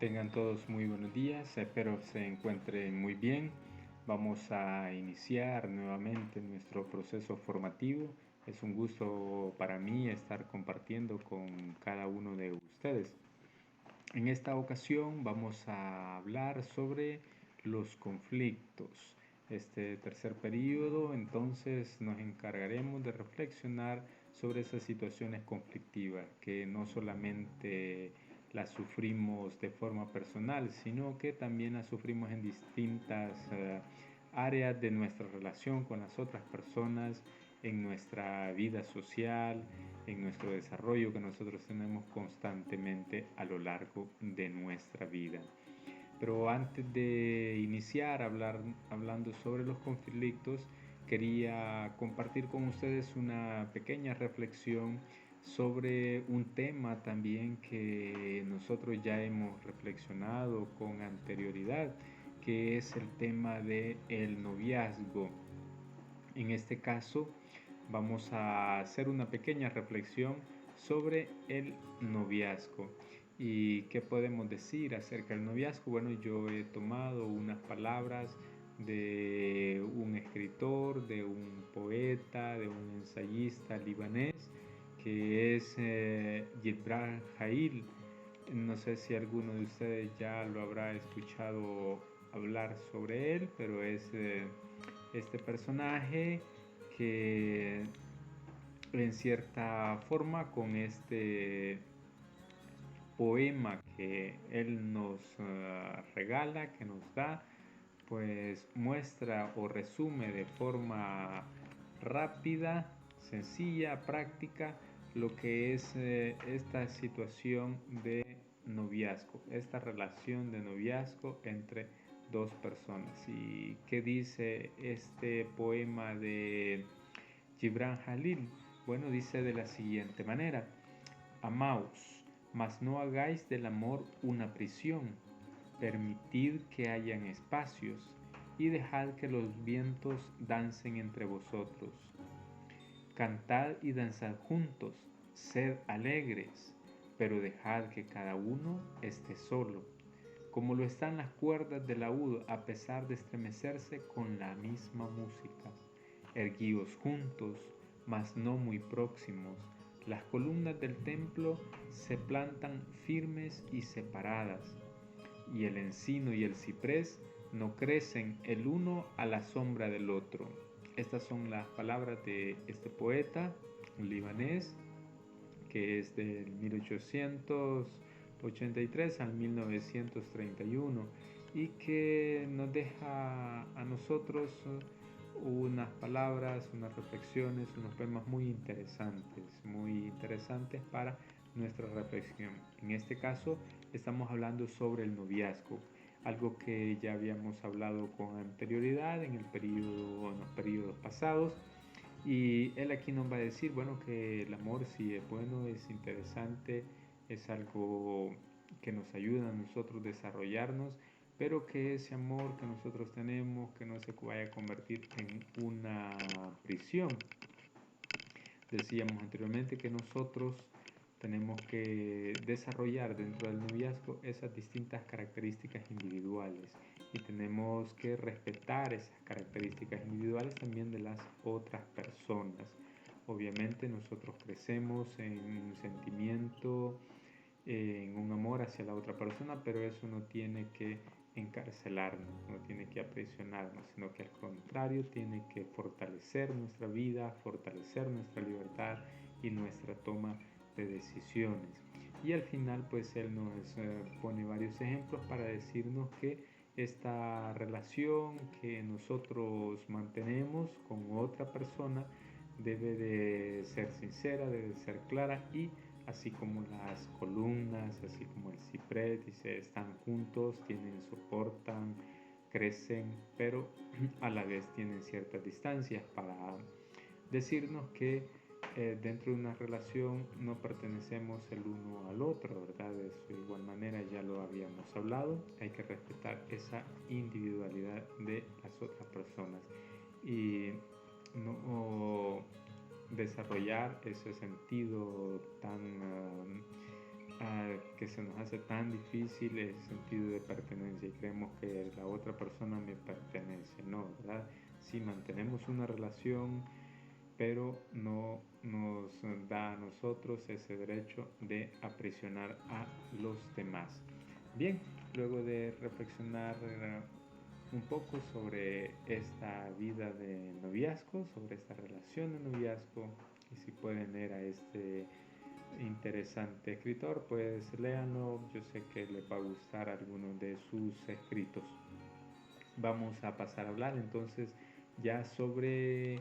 Tengan todos muy buenos días, espero se encuentren muy bien. Vamos a iniciar nuevamente nuestro proceso formativo. Es un gusto para mí estar compartiendo con cada uno de ustedes. En esta ocasión vamos a hablar sobre los conflictos. Este tercer periodo, entonces nos encargaremos de reflexionar sobre esas situaciones conflictivas que no solamente las sufrimos de forma personal, sino que también las sufrimos en distintas áreas de nuestra relación con las otras personas, en nuestra vida social, en nuestro desarrollo que nosotros tenemos constantemente a lo largo de nuestra vida. Pero antes de iniciar hablando sobre los conflictos, quería compartir con ustedes una pequeña reflexión sobre un tema también que nosotros ya hemos reflexionado con anterioridad, que es el tema de el noviazgo. En este caso, vamos a hacer una pequeña reflexión sobre el noviazgo. ¿Y qué podemos decir acerca del noviazgo? Bueno, yo he tomado unas palabras de un escritor, de un poeta, de un ensayista libanés, que es Gibran Jail. No sé si alguno de ustedes ya lo habrá escuchado hablar sobre él, pero es este personaje que en cierta forma con este poema que él nos regala, que nos da, pues muestra o resume de forma rápida, sencilla, práctica, lo que es esta situación de noviazgo, esta relación de noviazgo entre dos personas. ¿Y qué dice este poema de Gibran Jalil? Bueno, dice de la siguiente manera: Amaos, mas no hagáis del amor una prisión, permitid que hayan espacios, y dejad que los vientos dancen entre vosotros. Cantad y danzad juntos, sed alegres, pero dejad que cada uno esté solo, como lo están las cuerdas del laúd a pesar de estremecerse con la misma música. Erguíos juntos, mas no muy próximos. Las columnas del templo se plantan firmes y separadas, y el encino y el ciprés no crecen el uno a la sombra del otro. Estas son las palabras de este poeta libanés, que es del 1883 al 1931 y que nos deja a nosotros unas palabras, unas reflexiones, unos poemas muy interesantes para nuestra reflexión. En este caso estamos hablando sobre el noviazgo, algo que ya habíamos hablado con anterioridad en los periodos pasados. Y él aquí nos va a decir, bueno, que el amor sí es bueno, es interesante, es algo que nos ayuda a nosotros desarrollarnos, pero que ese amor que nosotros tenemos, que no se vaya a convertir en una prisión. Decíamos anteriormente que nosotros tenemos que desarrollar dentro del noviazgo esas distintas características individuales y tenemos que respetar esas características individuales también de las otras personas. Obviamente nosotros crecemos en un sentimiento, en un amor hacia la otra persona, pero eso no tiene que encarcelarnos, no tiene que aprisionarnos, sino que al contrario tiene que fortalecer nuestra vida, fortalecer nuestra libertad y nuestra toma de decisiones. Y al final pues él nos pone varios ejemplos para decirnos que esta relación que nosotros mantenemos con otra persona debe de ser sincera, debe ser clara y así como las columnas, así como el ciprés, dice, están juntos, soportan, crecen, pero a la vez tienen ciertas distancias para decirnos que dentro de una relación no pertenecemos el uno al otro, ¿verdad? De igual manera ya lo habíamos hablado, hay que respetar esa individualidad de las otras personas y no desarrollar ese sentido tan que se nos hace tan difícil el sentido de pertenencia y creemos que la otra persona me pertenece. No, ¿verdad? Sí mantenemos una relación, pero no nos da a nosotros ese derecho de aprisionar a los demás. Bien, luego de reflexionar un poco sobre esta vida de noviazgo, sobre esta relación de noviazgo, y si pueden leer a este interesante escritor, pues léanlo, yo sé que les va a gustar alguno de sus escritos. Vamos a pasar a hablar entonces ya sobre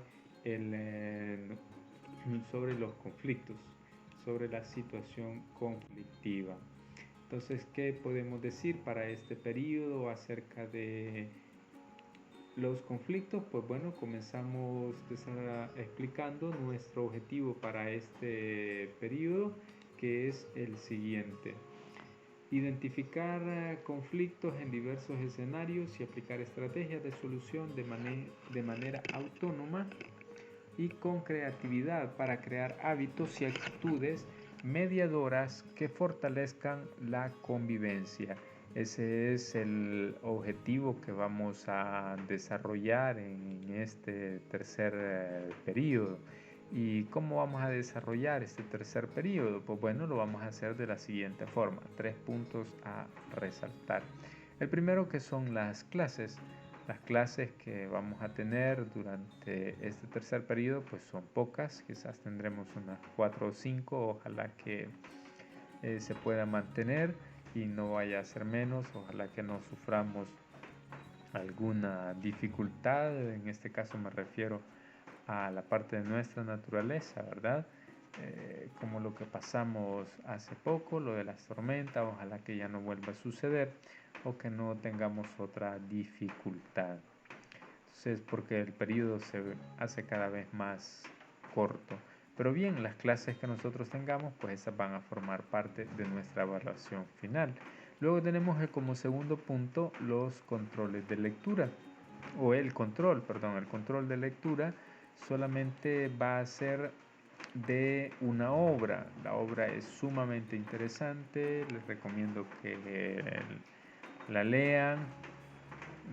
los conflictos, sobre la situación conflictiva. Entonces, ¿qué podemos decir para este periodo acerca de los conflictos? Pues bueno, comenzamos explicando nuestro objetivo para este periodo, que es el siguiente: identificar conflictos en diversos escenarios y aplicar estrategias de solución de manera autónoma y con creatividad para crear hábitos y actitudes mediadoras que fortalezcan la convivencia. Ese es el objetivo que vamos a desarrollar en este tercer periodo. ¿Y cómo vamos a desarrollar este tercer periodo? Pues bueno, lo vamos a hacer de la siguiente forma. 3 puntos a resaltar. El primero, que son las clases. Las clases que vamos a tener durante este tercer periodo pues son pocas, quizás tendremos unas 4 o 5, ojalá que se pueda mantener y no vaya a ser menos, ojalá que no suframos alguna dificultad, en este caso me refiero a la parte de nuestra naturaleza, ¿verdad? Como lo que pasamos hace poco, lo de las tormentas, ojalá que ya no vuelva a suceder o que no tengamos otra dificultad. Entonces, porque el periodo se hace cada vez más corto. Pero bien, las clases que nosotros tengamos, pues esas van a formar parte de nuestra evaluación final. Luego tenemos como segundo punto los controles de lectura, o el control de lectura solamente va a ser de una obra. La obra es sumamente interesante, les recomiendo que la lean,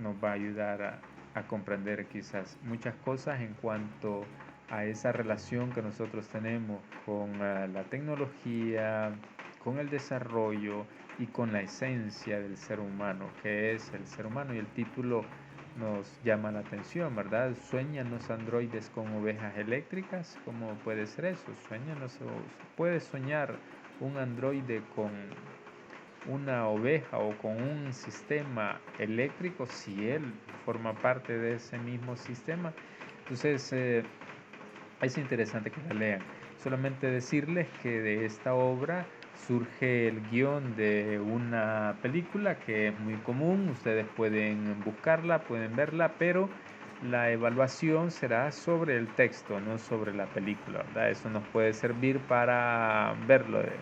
nos va a ayudar a comprender quizás muchas cosas en cuanto a esa relación que nosotros tenemos con la tecnología, con el desarrollo y con la esencia del ser humano, que es el ser humano, y el título nos llama la atención, ¿verdad? ¿Sueñan los androides con ovejas eléctricas? ¿Cómo puede ser eso? ¿Puede soñar un androide con una oveja o con un sistema eléctrico si él forma parte de ese mismo sistema? Entonces es interesante que la lean. Solamente decirles que de esta obra surge el guión de una película que es muy común, ustedes pueden buscarla, pueden verla, pero la evaluación será sobre el texto, no sobre la película, ¿verdad? Eso nos puede servir para verlo de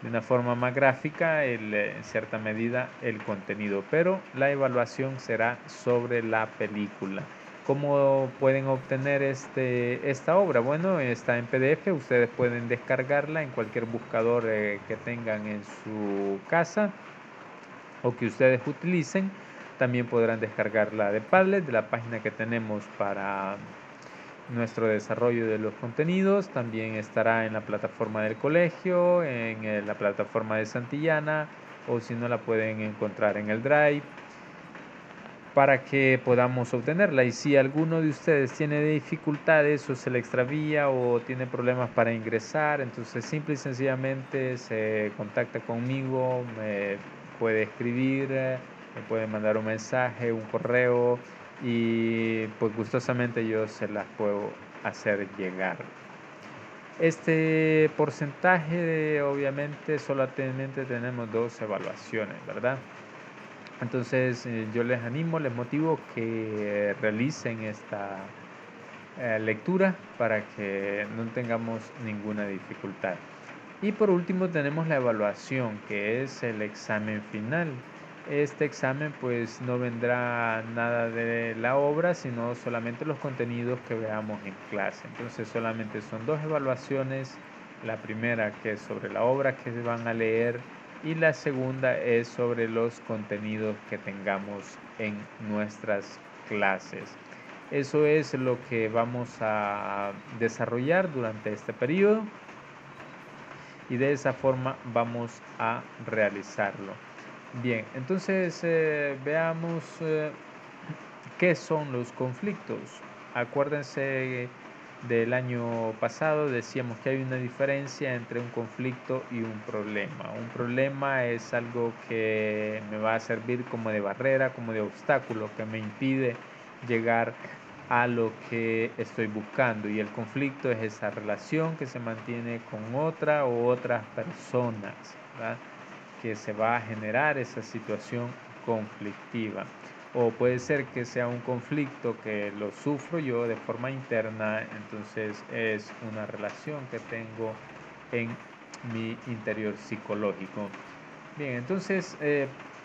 una forma más gráfica, en cierta medida, el contenido, pero la evaluación será sobre la película. ¿Cómo pueden obtener esta obra? Bueno, está en PDF, ustedes pueden descargarla en cualquier buscador que tengan en su casa o que ustedes utilicen. También podrán descargarla de Padlet, de la página que tenemos para nuestro desarrollo de los contenidos. También estará en la plataforma del colegio, en la plataforma de Santillana, o si no, la pueden encontrar en el Drive para que podamos obtenerla. Y si alguno de ustedes tiene dificultades o se le extravía o tiene problemas para ingresar, entonces simple y sencillamente se contacta conmigo, me puede escribir, me puede mandar un mensaje, un correo, y pues gustosamente yo se las puedo hacer llegar. Este porcentaje, obviamente solamente tenemos 2 evaluaciones, ¿verdad? Entonces yo les animo, les motivo que realicen esta lectura para que no tengamos ninguna dificultad. Y por último tenemos la evaluación, que es el examen final. Este examen pues no vendrá nada de la obra, sino solamente los contenidos que veamos en clase. Entonces solamente son 2 evaluaciones La primera, que es sobre la obra que se van a leer, y la segunda es sobre los contenidos que tengamos en nuestras clases. Eso es lo que vamos a desarrollar durante este periodo y de esa forma vamos a realizarlo. Bien, entonces veamos qué son los conflictos. Acuérdense del año pasado, decíamos que hay una diferencia entre un conflicto y un problema. Un problema es algo que me va a servir como de barrera, como de obstáculo, que me impide llegar a lo que estoy buscando, y el conflicto es esa relación que se mantiene con otra o otras personas, ¿verdad? Que se va a generar esa situación conflictiva. O puede ser que sea un conflicto que lo sufro yo de forma interna, entonces es una relación que tengo en mi interior psicológico. Bien, entonces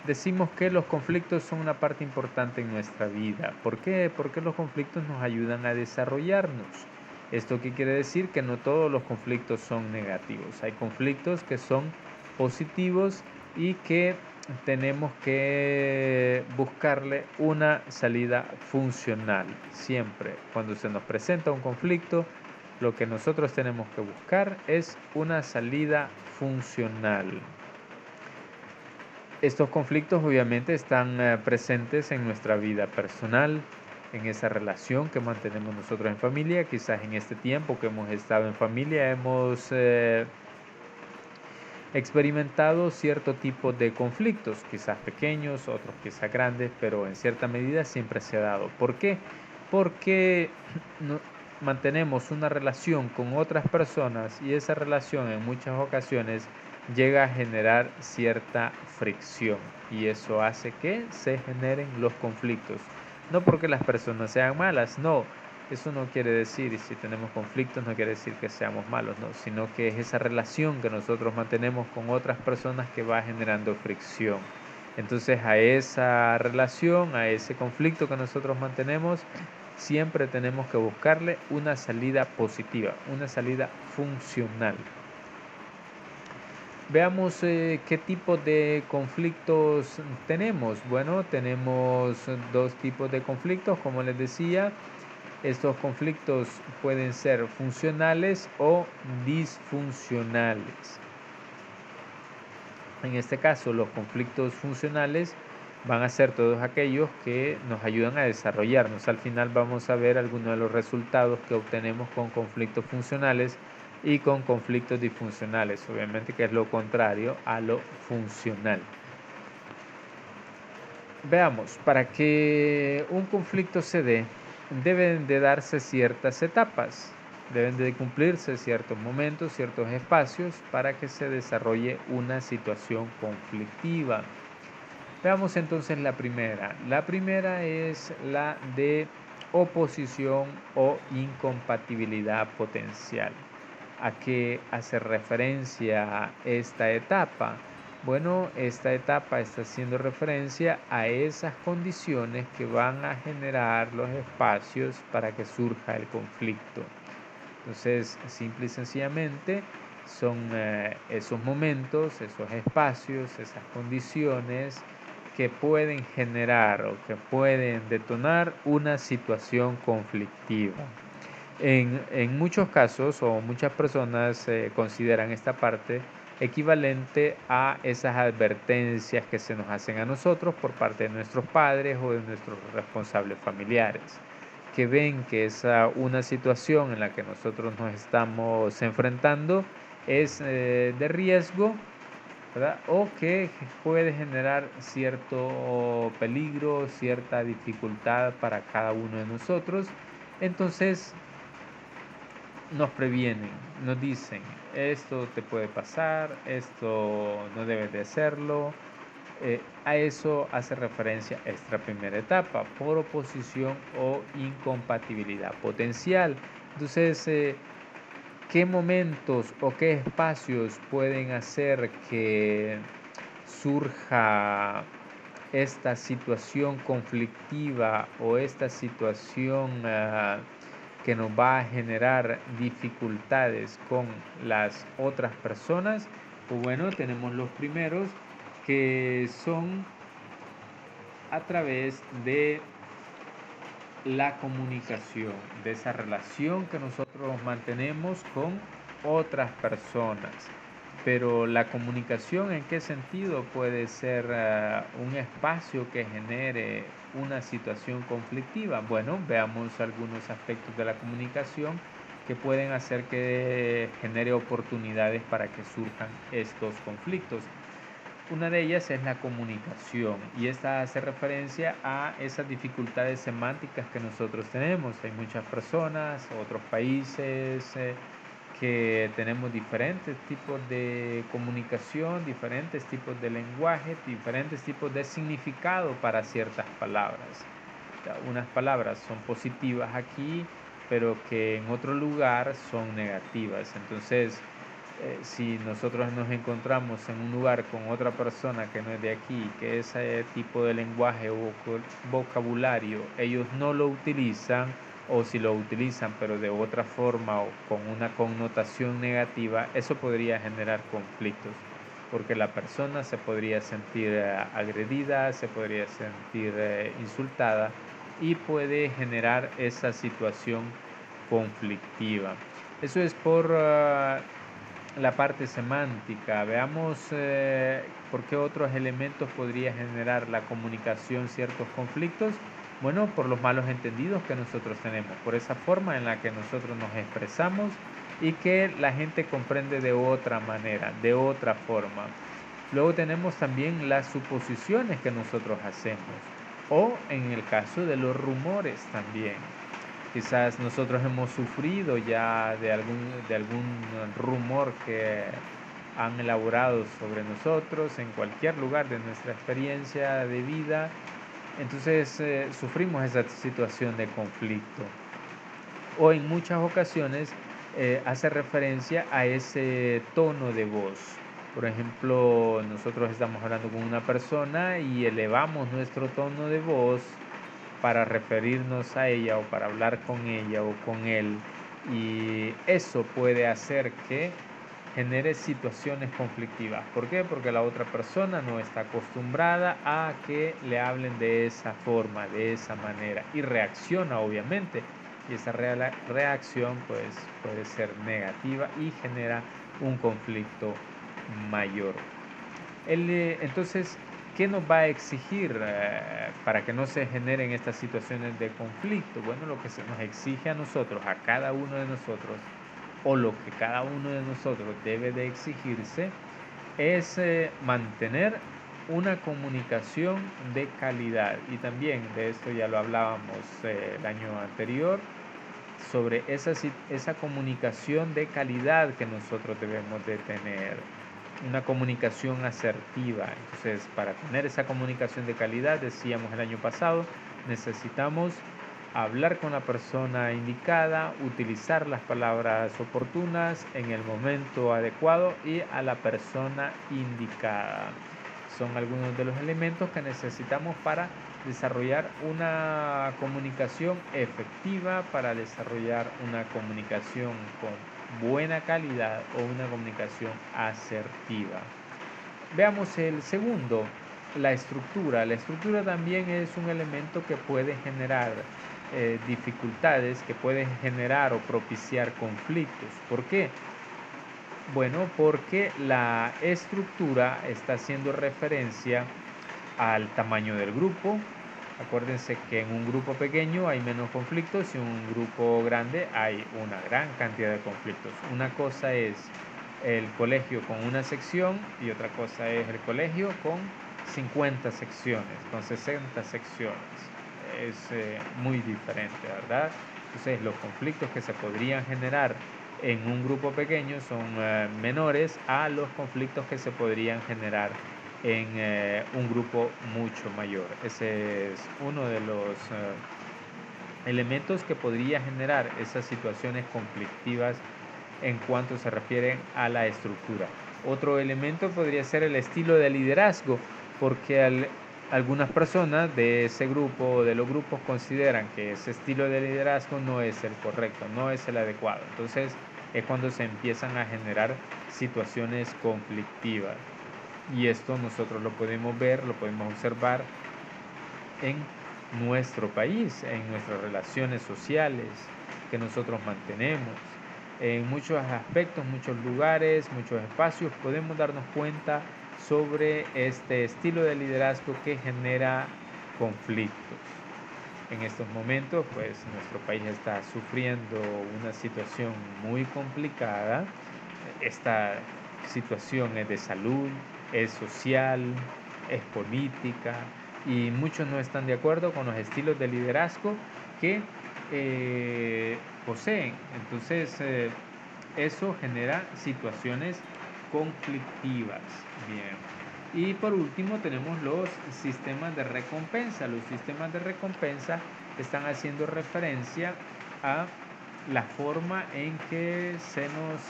decimos que los conflictos son una parte importante en nuestra vida. ¿Por qué? Porque los conflictos nos ayudan a desarrollarnos. ¿Esto qué quiere decir? Que no todos los conflictos son negativos. Hay conflictos que son positivos y que tenemos que buscarle una salida funcional. Siempre, cuando se nos presenta un conflicto, lo que nosotros tenemos que buscar es una salida funcional. Estos conflictos obviamente están presentes en nuestra vida personal, en esa relación que mantenemos nosotros en familia. Quizás en este tiempo que hemos estado en familia hemos experimentado cierto tipo de conflictos, quizás pequeños, otros quizás grandes, pero en cierta medida siempre se ha dado. ¿Por qué? Porque mantenemos una relación con otras personas y esa relación en muchas ocasiones llega a generar cierta fricción, y eso hace que se generen los conflictos. No porque las personas sean malas, no. Eso no quiere decir, y si tenemos conflictos no quiere decir que seamos malos, no, sino que es esa relación que nosotros mantenemos con otras personas que va generando fricción. Entonces a esa relación, a ese conflicto que nosotros mantenemos, siempre tenemos que buscarle una salida positiva, una salida funcional. Veamos qué tipo de conflictos tenemos. Bueno, tenemos dos tipos de conflictos, como les decía. Estos conflictos pueden ser funcionales o disfuncionales. En este caso, los conflictos funcionales van a ser todos aquellos que nos ayudan a desarrollarnos. Al final vamos a ver algunos de los resultados que obtenemos con conflictos funcionales y con conflictos disfuncionales, obviamente, que es lo contrario a lo funcional. Veamos, para que un conflicto se dé, deben de darse ciertas etapas, deben de cumplirse ciertos momentos, ciertos espacios para que se desarrolle una situación conflictiva. Veamos entonces la primera. La primera es la de oposición o incompatibilidad potencial. ¿A qué hace referencia esta etapa? Bueno, esta etapa está haciendo referencia a esas condiciones que van a generar los espacios para que surja el conflicto. Entonces, simple y sencillamente, son esos momentos, esos espacios, esas condiciones que pueden generar o que pueden detonar una situación conflictiva. En muchos casos, o muchas personas consideran esta parte equivalente a esas advertencias que se nos hacen a nosotros por parte de nuestros padres o de nuestros responsables familiares, que ven que es una situación en la que nosotros nos estamos enfrentando es de riesgo, ¿verdad? O que puede generar cierto peligro, cierta dificultad para cada uno de nosotros. Entonces nos previenen, nos dicen, esto te puede pasar, esto no debes de hacerlo. A eso hace referencia esta primera etapa, por oposición o incompatibilidad potencial. Entonces, ¿qué momentos o qué espacios pueden hacer que surja esta situación conflictiva o esta situación que nos va a generar dificultades con las otras personas, pues bueno, tenemos los primeros que son a través de la comunicación, de esa relación que nosotros mantenemos con otras personas. Pero la comunicación, ¿en qué sentido puede ser un espacio que genere una situación conflictiva? Bueno, veamos algunos aspectos de la comunicación que pueden hacer que genere oportunidades para que surjan estos conflictos. Una de ellas es la comunicación y esta hace referencia a esas dificultades semánticas que nosotros tenemos. Hay muchas personas, otros países que tenemos diferentes tipos de comunicación, diferentes tipos de lenguaje, diferentes tipos de significado para ciertas palabras. Unas palabras son positivas aquí, pero que en otro lugar son negativas. Entonces, si nosotros nos encontramos en un lugar con otra persona que no es de aquí, que ese tipo de lenguaje o vocabulario ellos no lo utilizan, o si lo utilizan pero de otra forma o con una connotación negativa, eso podría generar conflictos, porque la persona se podría sentir agredida, se podría sentir insultada y puede generar esa situación conflictiva. Eso es por la parte semántica. Veamos por qué otros elementos podría generar la comunicación ciertos conflictos. Bueno, por los malos entendidos que nosotros tenemos, por esa forma en la que nosotros nos expresamos y que la gente comprende de otra manera, de otra forma. Luego tenemos también las suposiciones que nosotros hacemos, o en el caso de los rumores también. Quizás nosotros hemos sufrido ya de algún rumor que han elaborado sobre nosotros en cualquier lugar de nuestra experiencia de vida. Entonces sufrimos esa situación de conflicto. O en muchas ocasiones hace referencia a ese tono de voz. Por ejemplo, nosotros estamos hablando con una persona y elevamos nuestro tono de voz para referirnos a ella o para hablar con ella o con él, y eso puede hacer que genere situaciones conflictivas. ¿Por qué? Porque la otra persona no está acostumbrada a que le hablen de esa forma, de esa manera, y reacciona obviamente, y esa reacción pues puede ser negativa y genera un conflicto mayor. Entonces, ¿qué nos va a exigir para que no se generen estas situaciones de conflicto? Bueno, lo que se nos exige a nosotros, a cada uno de nosotros, o lo que cada uno de nosotros debe de exigirse, es mantener una comunicación de calidad. Y también de esto ya lo hablábamos el año anterior, sobre esa comunicación de calidad que nosotros debemos de tener. Una comunicación asertiva. Entonces, para tener esa comunicación de calidad, decíamos el año pasado, necesitamos hablar con la persona indicada, utilizar las palabras oportunas en el momento adecuado y a la persona indicada. Son algunos de los elementos que necesitamos para desarrollar una comunicación efectiva, para desarrollar una comunicación con buena calidad o una comunicación asertiva. Veamos el segundo, la estructura. La estructura también es un elemento que puede generar dificultades, que puede generar o propiciar conflictos. ¿Por qué? Bueno, porque la estructura está haciendo referencia al tamaño del grupo. Acuérdense que en un grupo pequeño hay menos conflictos y en un grupo grande hay una gran cantidad de conflictos. Una cosa es el colegio con una sección y otra cosa es el colegio con 50 secciones, con 60 secciones. Es muy diferente, ¿verdad? Entonces los conflictos que se podrían generar en un grupo pequeño son menores a los conflictos que se podrían generar en un grupo mucho mayor. Ese es uno de los elementos que podría generar esas situaciones conflictivas en cuanto se refiere a la estructura. Otro elemento podría ser el estilo de liderazgo, porque al algunas personas de ese grupo o de los grupos consideran que ese estilo de liderazgo no es el correcto, no es el adecuado. Entonces es cuando se empiezan a generar situaciones conflictivas. Y esto nosotros lo podemos ver, lo podemos observar en nuestro país, en nuestras relaciones sociales que nosotros mantenemos. En muchos aspectos, muchos lugares, muchos espacios podemos darnos cuenta sobre este estilo de liderazgo que genera conflictos. En estos momentos, pues nuestro país está sufriendo una situación muy complicada. Esta situación es de salud, es social, es política, y muchos no están de acuerdo con los estilos de liderazgo que poseen. Entonces, eso genera situaciones conflictivas. Bien. Y por último tenemos los sistemas de recompensa. Los sistemas de recompensa están haciendo referencia a la forma en que se nos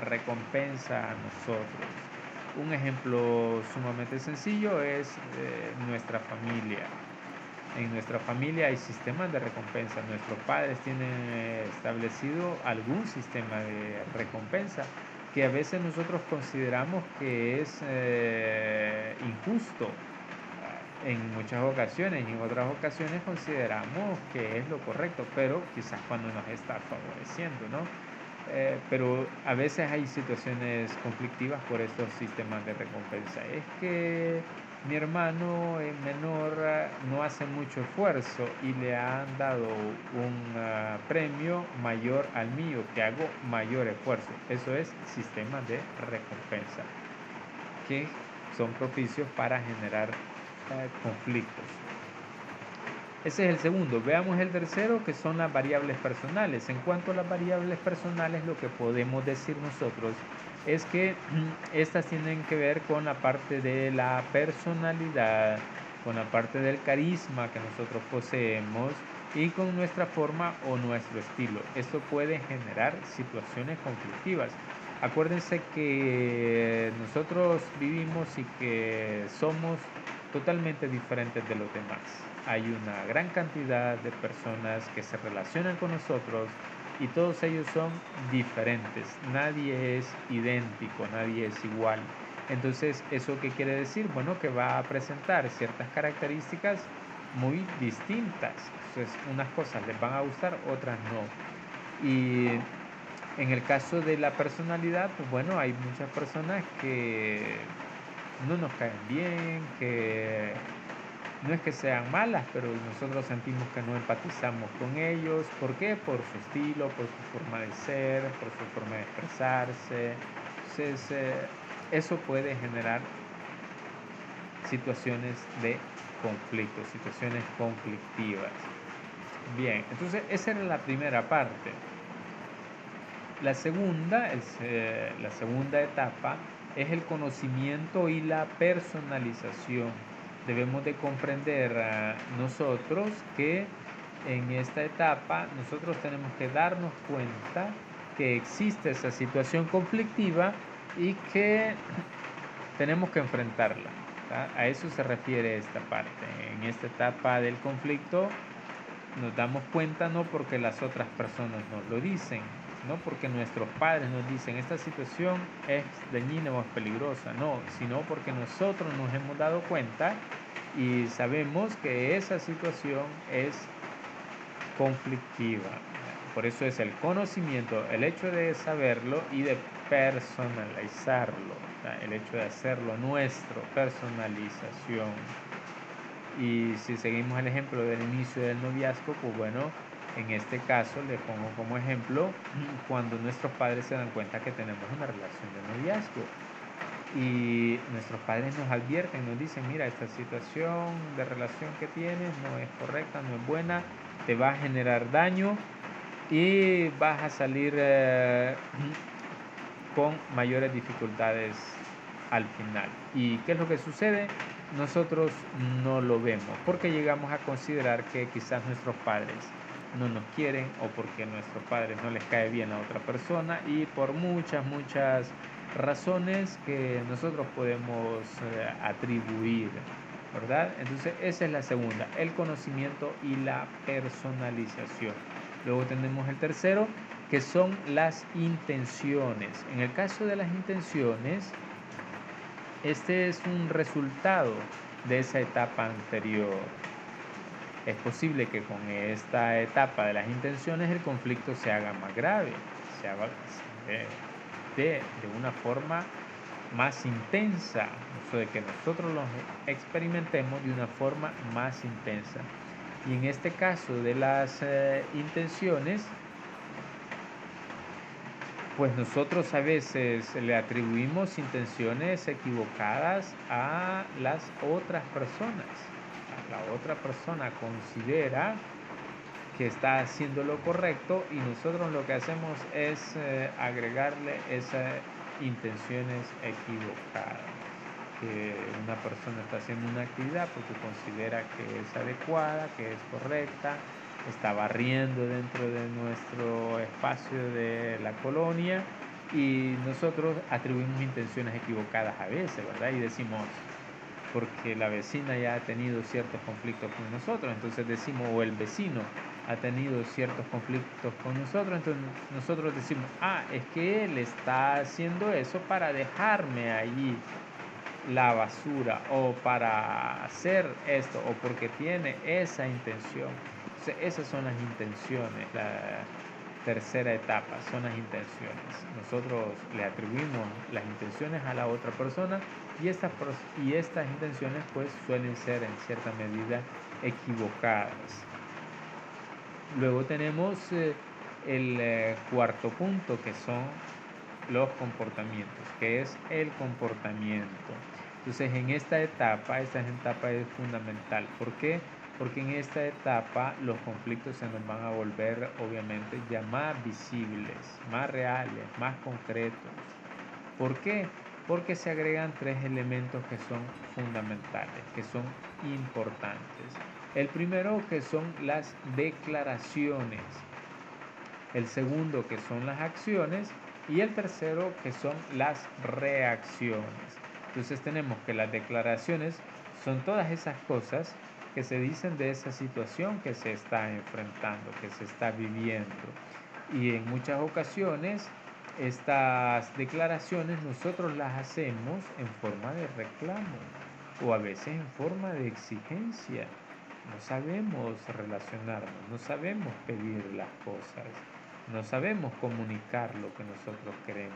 recompensa a nosotros. Un ejemplo sumamente sencillo es nuestra familia. En nuestra familia hay sistemas de recompensa. Nuestros padres tienen establecido algún sistema de recompensa que a veces nosotros consideramos que es injusto en muchas ocasiones, y en otras ocasiones consideramos que es lo correcto, pero quizás cuando nos está favoreciendo, ¿no? Pero a veces hay situaciones conflictivas por estos sistemas de recompensa. Es que mi hermano menor no hace mucho esfuerzo y le han dado un premio mayor al mío, que hago mayor esfuerzo. Eso es sistema de recompensa, que son propicios para generar conflictos. Ese es el segundo. Veamos el tercero, que son las variables personales. En cuanto a las variables personales, lo que podemos decir nosotros es que estas tienen que ver con la parte de la personalidad, con la parte del carisma que nosotros poseemos y con nuestra forma o nuestro estilo. Esto puede generar situaciones conflictivas. Acuérdense que nosotros vivimos y que somos totalmente diferentes de los demás. Hay una gran cantidad de personas que se relacionan con nosotros y todos ellos son diferentes. Nadie es idéntico, nadie es igual. Entonces, ¿eso qué quiere decir? Bueno, que va a presentar ciertas características muy distintas. Entonces, unas cosas les van a gustar, otras no. Y en el caso de la personalidad, pues bueno, hay muchas personas que no nos caen bien, que no es que sean malas, pero nosotros sentimos que no empatizamos con ellos. ¿Por qué? Por su estilo, por su forma de ser, por su forma de expresarse. Entonces, eso puede generar situaciones de conflicto, situaciones conflictivas. Bien, entonces esa era la primera parte. La segunda etapa es el conocimiento y la personalización. Debemos de comprender nosotros que en esta etapa nosotros tenemos que darnos cuenta que existe esa situación conflictiva y que tenemos que enfrentarla. A eso se refiere esta parte. En esta etapa del conflicto nos damos cuenta no porque las otras personas nos lo dicen, no porque nuestros padres nos dicen esta situación es dañina o es peligrosa, no, sino porque nosotros nos hemos dado cuenta y sabemos que esa situación es conflictiva. Por eso es el conocimiento, el hecho de saberlo y de personalizarlo, el hecho de hacerlo nuestro, personalización. Y si seguimos el ejemplo del inicio del noviazgo, pues bueno, en este caso le pongo como ejemplo cuando nuestros padres se dan cuenta que tenemos una relación de noviazgo y nuestros padres nos advierten, nos dicen, mira, esta situación de relación que tienes no es correcta, no es buena, te va a generar daño y vas a salir con mayores dificultades al final. ¿Y qué es lo que sucede? Nosotros no lo vemos porque llegamos a considerar que quizás nuestros padres no nos quieren o porque a nuestros padres no les cae bien a otra persona y por muchas razones que nosotros podemos atribuir. ¿verdad? Entonces esa es la segunda, el conocimiento y la personalización. Luego tenemos el tercero, que son las intenciones. En el caso de las intenciones, este es un resultado de esa etapa anterior. Es posible que con esta etapa de las intenciones el conflicto se haga más grave, se haga de una forma más intensa, eso de que nosotros lo experimentemos de una forma más intensa. Y en este caso de las intenciones, pues nosotros a veces le atribuimos intenciones equivocadas a las otras personas. La otra persona considera que está haciendo lo correcto y nosotros lo que hacemos es agregarle esas intenciones equivocadas. Que una persona está haciendo una actividad porque considera que es adecuada, que es correcta, está barriendo dentro de nuestro espacio de la colonia y nosotros atribuimos intenciones equivocadas a veces, ¿verdad? Y decimos, porque la vecina ya ha tenido ciertos conflictos con nosotros, entonces decimos, o el vecino ha tenido ciertos conflictos con nosotros, entonces nosotros decimos, es que él está haciendo eso para dejarme allí la basura o para hacer esto o porque tiene esa intención. Entonces, esas son las intenciones. La tercera etapa son las intenciones. Nosotros le atribuimos las intenciones a la otra persona y estas intenciones pues suelen ser en cierta medida equivocadas. Luego tenemos el cuarto punto, que son los comportamientos, que es el comportamiento. Entonces en esta etapa es fundamental. ¿Por qué? Porque en esta etapa los conflictos se nos van a volver obviamente ya más visibles, más reales, más concretos. ¿Por qué? Porque se agregan tres elementos que son fundamentales, que son importantes. El primero, que son las declaraciones. El segundo, que son las acciones. Y el tercero, que son las reacciones. Entonces tenemos que las declaraciones son todas esas cosas que se dicen de esa situación que se está enfrentando, que se está viviendo. Y en muchas ocasiones estas declaraciones nosotros las hacemos en forma de reclamo o a veces en forma de exigencia. No sabemos relacionarnos, no sabemos pedir las cosas, no sabemos comunicar lo que nosotros queremos.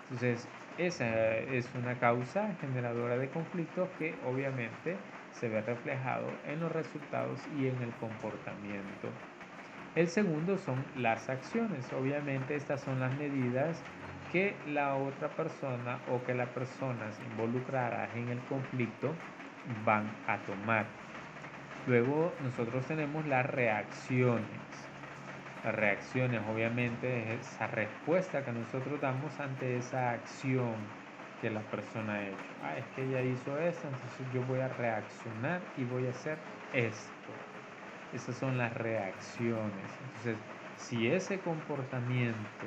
Entonces, esa es una causa generadora de conflictos que obviamente se ve reflejado en los resultados y en el comportamiento. El segundo son las acciones. Obviamente estas son las medidas que la otra persona o que las personas involucradas en el conflicto van a tomar. Luego nosotros tenemos las reacciones. Las reacciones obviamente es esa respuesta que nosotros damos ante esa acción que la persona ha hecho. Es que ella hizo esto, entonces yo voy a reaccionar y voy a hacer esto. Esas son las reacciones. Entonces, si ese comportamiento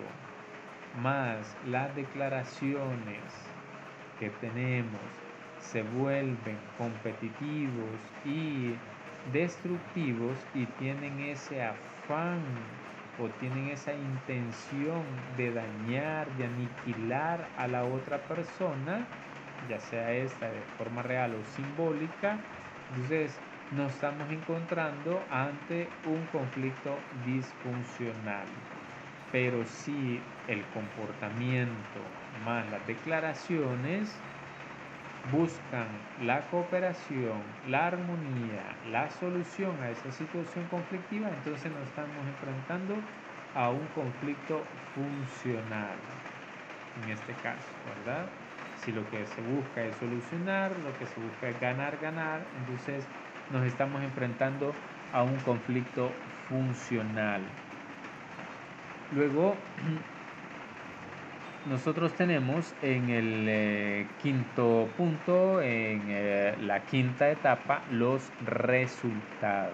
más las declaraciones que tenemos se vuelven competitivos y destructivos y tienen ese afán o tienen esa intención de dañar, de aniquilar a la otra persona, ya sea esta de forma real o simbólica, entonces nos estamos encontrando ante un conflicto disfuncional. Pero si el comportamiento más las declaraciones buscan la cooperación, la armonía, la solución a esa situación conflictiva, entonces nos estamos enfrentando a un conflicto funcional, en este caso, ¿verdad? Si lo que se busca es solucionar, lo que se busca es ganar, entonces nos estamos enfrentando a un conflicto funcional. Luego, nosotros tenemos en el quinto punto, en la quinta etapa, los resultados.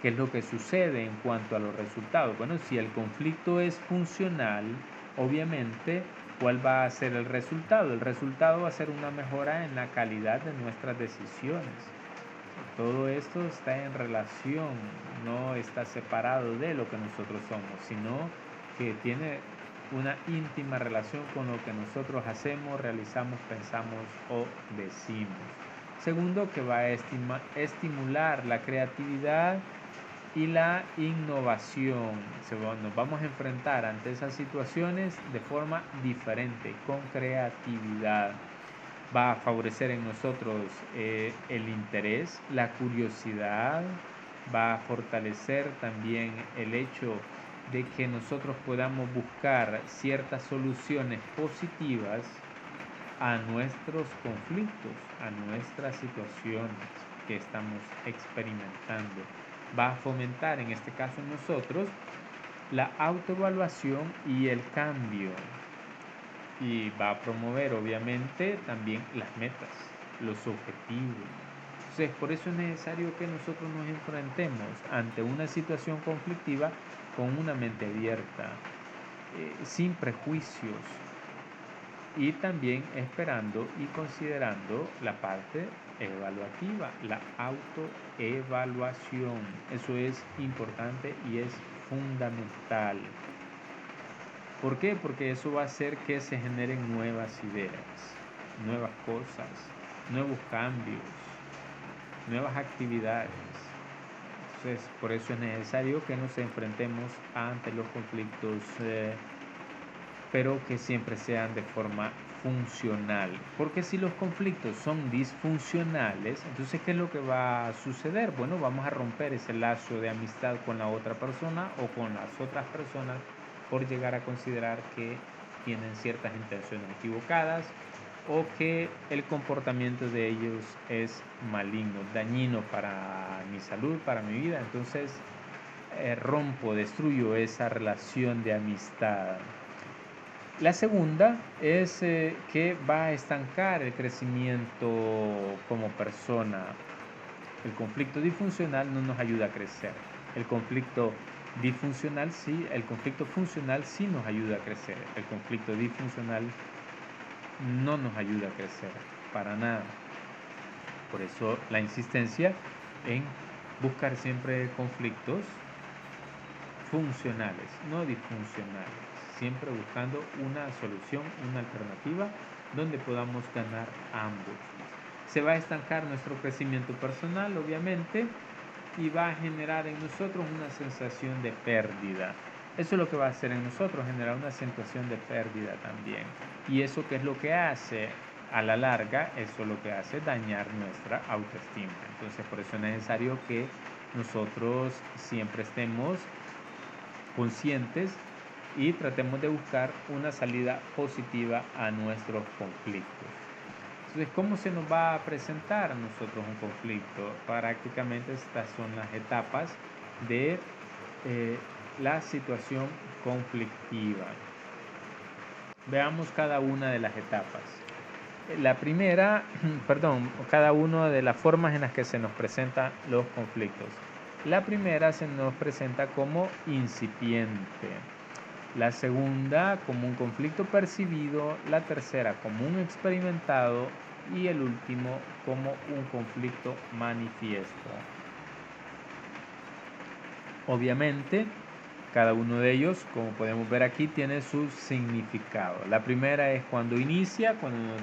¿Qué es lo que sucede en cuanto a los resultados? Bueno, si el conflicto es funcional, obviamente ¿Cuál va a ser el resultado? El resultado va a ser una mejora en la calidad de nuestras decisiones. Todo esto está en relación, no está separado de lo que nosotros somos, sino que tiene una íntima relación con lo que nosotros hacemos, realizamos, pensamos o decimos. Segundo, que va a estimular la creatividad y la innovación. Nos vamos a enfrentar ante esas situaciones de forma diferente, con creatividad. Va a favorecer en nosotros el interés, la curiosidad, va a fortalecer también el hecho de que nosotros podamos buscar ciertas soluciones positivas a nuestros conflictos, a nuestras situaciones que estamos experimentando. Va a fomentar, en este caso en nosotros, la autoevaluación y el cambio. Y va a promover, obviamente, también las metas, los objetivos. Entonces, por eso es necesario que nosotros nos enfrentemos ante una situación conflictiva con una mente abierta, sin prejuicios, y también esperando y considerando la parte evaluativa, la autoevaluación. Eso es importante y es fundamental. ¿Por qué? Porque eso va a hacer que se generen nuevas ideas, nuevas cosas, nuevos cambios, nuevas actividades. Entonces, por eso es necesario que nos enfrentemos ante los conflictos, pero que siempre sean de forma funcional. Porque si los conflictos son disfuncionales, entonces ¿qué es lo que va a suceder? Bueno, vamos a romper ese lazo de amistad con la otra persona o con las otras personas por llegar a considerar que tienen ciertas intenciones equivocadas o que el comportamiento de ellos es maligno, dañino para mi salud, para mi vida. Entonces rompo, destruyo esa relación de amistad. La segunda es que va a estancar el crecimiento como persona. El conflicto disfuncional no nos ayuda a crecer. El conflicto funcional sí nos ayuda a crecer. El conflicto disfuncional no nos ayuda a crecer, para nada. Por eso la insistencia en buscar siempre conflictos funcionales, no disfuncionales. Siempre buscando una solución, una alternativa donde podamos ganar ambos. Se va a estancar nuestro crecimiento personal, obviamente, y va a generar en nosotros una sensación de pérdida. Eso es lo que va a hacer en nosotros, generar una sensación de pérdida también. Y eso, ¿qué es lo que hace? A la larga, eso es lo que hace dañar nuestra autoestima. Entonces, por eso es necesario que nosotros siempre estemos conscientes y tratemos de buscar una salida positiva a nuestros conflictos. Entonces, ¿cómo se nos va a presentar a nosotros un conflicto? Prácticamente estas son las etapas de la situación conflictiva. Veamos cada una de las etapas. La primera, cada una de las formas en las que se nos presentan los conflictos. La primera se nos presenta como incipiente, la segunda como un conflicto percibido, la tercera como un experimentado y el último como un conflicto manifiesto. Obviamente, cada uno de ellos, como podemos ver aquí, tiene su significado. La primera es cuando inicia, cuando nos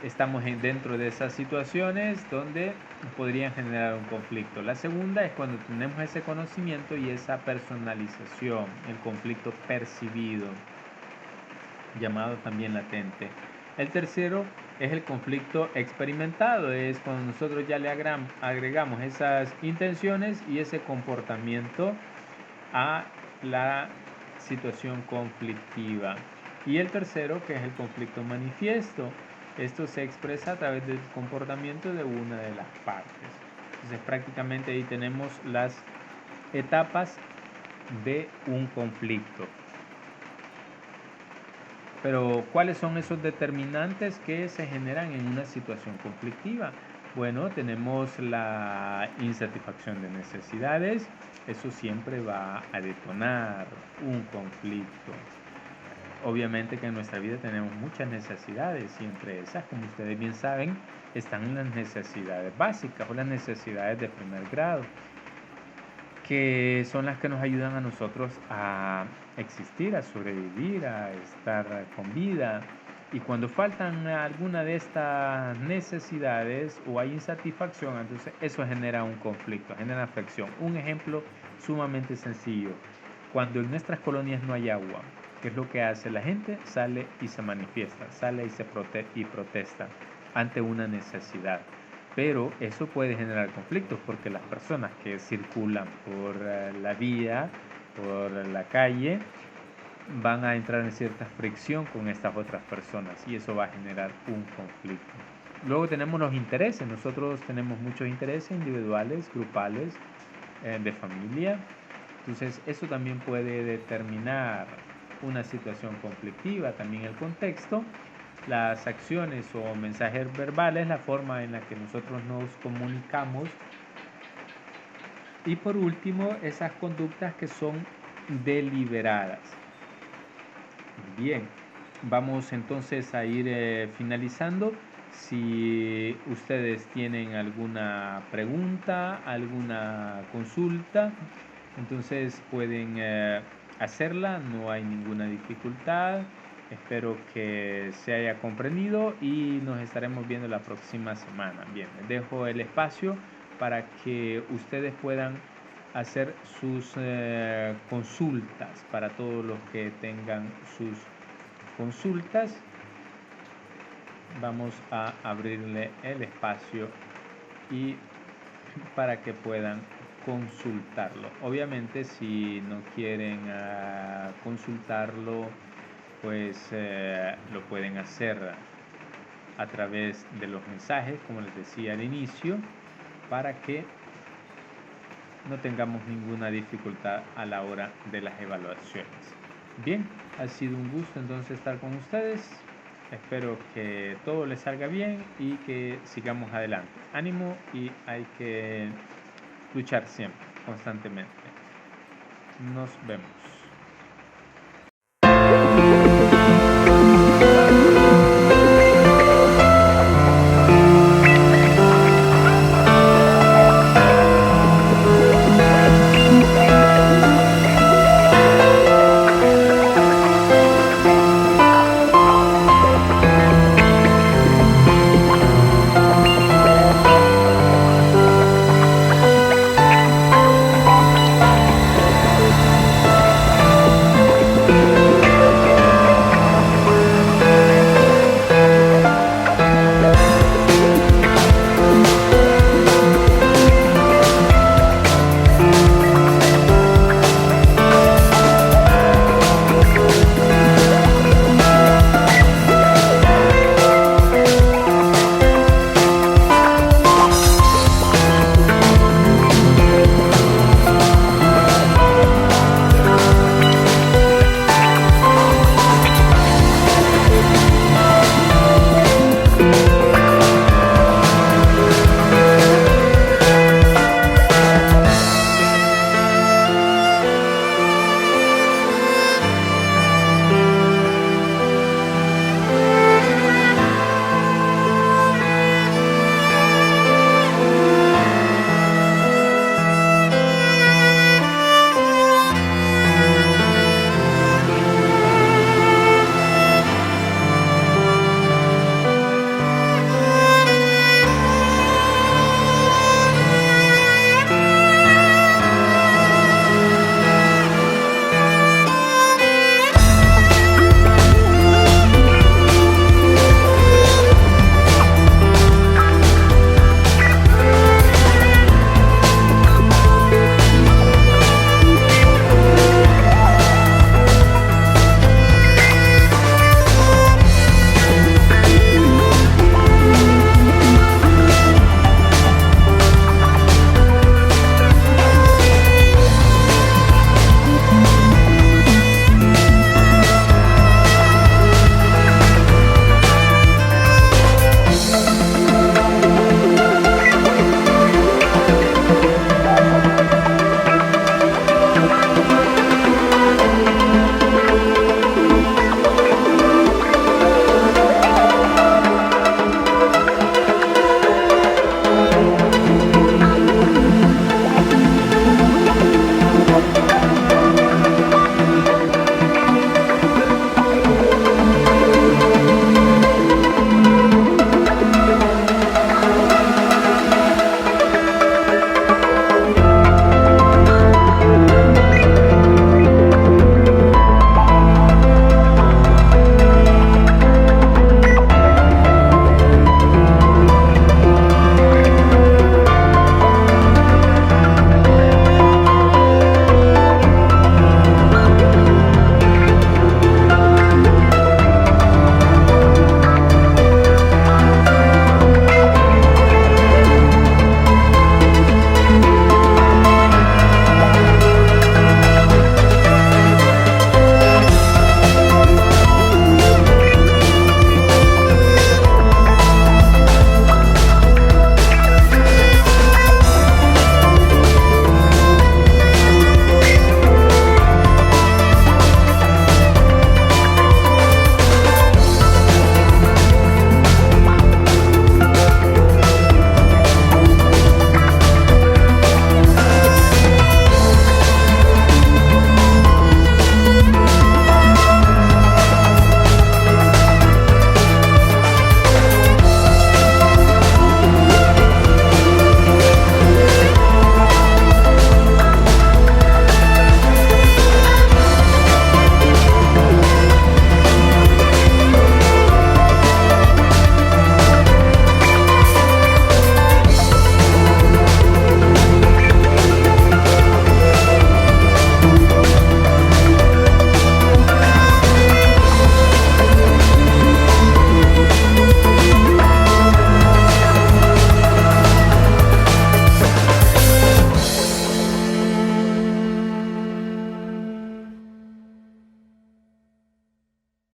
estamos dentro de esas situaciones donde podrían generar un conflicto. La segunda es cuando tenemos ese conocimiento y esa personalización, el conflicto percibido, llamado también latente. El tercero es el conflicto experimentado, es cuando nosotros ya le agregamos esas intenciones y ese comportamiento a la situación conflictiva. Y el tercero, que es el conflicto manifiesto, esto se expresa a través del comportamiento de una de las partes. Entonces prácticamente ahí tenemos las etapas de un conflicto. Pero ¿cuáles son esos determinantes que se generan en una situación conflictiva? Bueno, tenemos la insatisfacción de necesidades, eso siempre va a detonar un conflicto. obviamente que en nuestra vida tenemos muchas necesidades y entre esas, como ustedes bien saben, están las necesidades básicas o las necesidades de primer grado, que son las que nos ayudan a nosotros a existir, a sobrevivir, a estar con vida. Y cuando faltan alguna de estas necesidades o hay insatisfacción, entonces eso genera un conflicto, genera fricción. Un ejemplo sumamente sencillo: cuando en nuestras colonias no hay agua, ¿qué es lo que hace la gente? Sale y se manifiesta, sale y protesta ante una necesidad. Pero eso puede generar conflictos porque las personas que circulan por la vía, por la calle, van a entrar en cierta fricción con estas otras personas y eso va a generar un conflicto. Luego tenemos los intereses. Nosotros tenemos muchos intereses individuales, grupales, de familia. Entonces eso también puede determinar una situación conflictiva. También el contexto, las acciones o mensajes verbales, la forma en la que nosotros nos comunicamos. Y por último, esas conductas que son deliberadas. Bien, vamos entonces a ir finalizando. Si ustedes tienen alguna pregunta, alguna consulta, entonces pueden hacerla, no hay ninguna dificultad. Espero que se haya comprendido y nos estaremos viendo la próxima semana. Bien, les dejo el espacio para que ustedes puedan hacer sus consultas, para todos los que tengan sus consultas. Vamos a abrirle el espacio y para que puedan consultarlo. Obviamente si no quieren consultarlo, pues lo pueden hacer a través de los mensajes, como les decía al inicio, para que no tengamos ninguna dificultad a la hora de las evaluaciones. Bien, ha sido un gusto entonces estar con ustedes. Espero que todo les salga bien y que sigamos adelante. Ánimo, y hay que luchar siempre, constantemente. Nos vemos.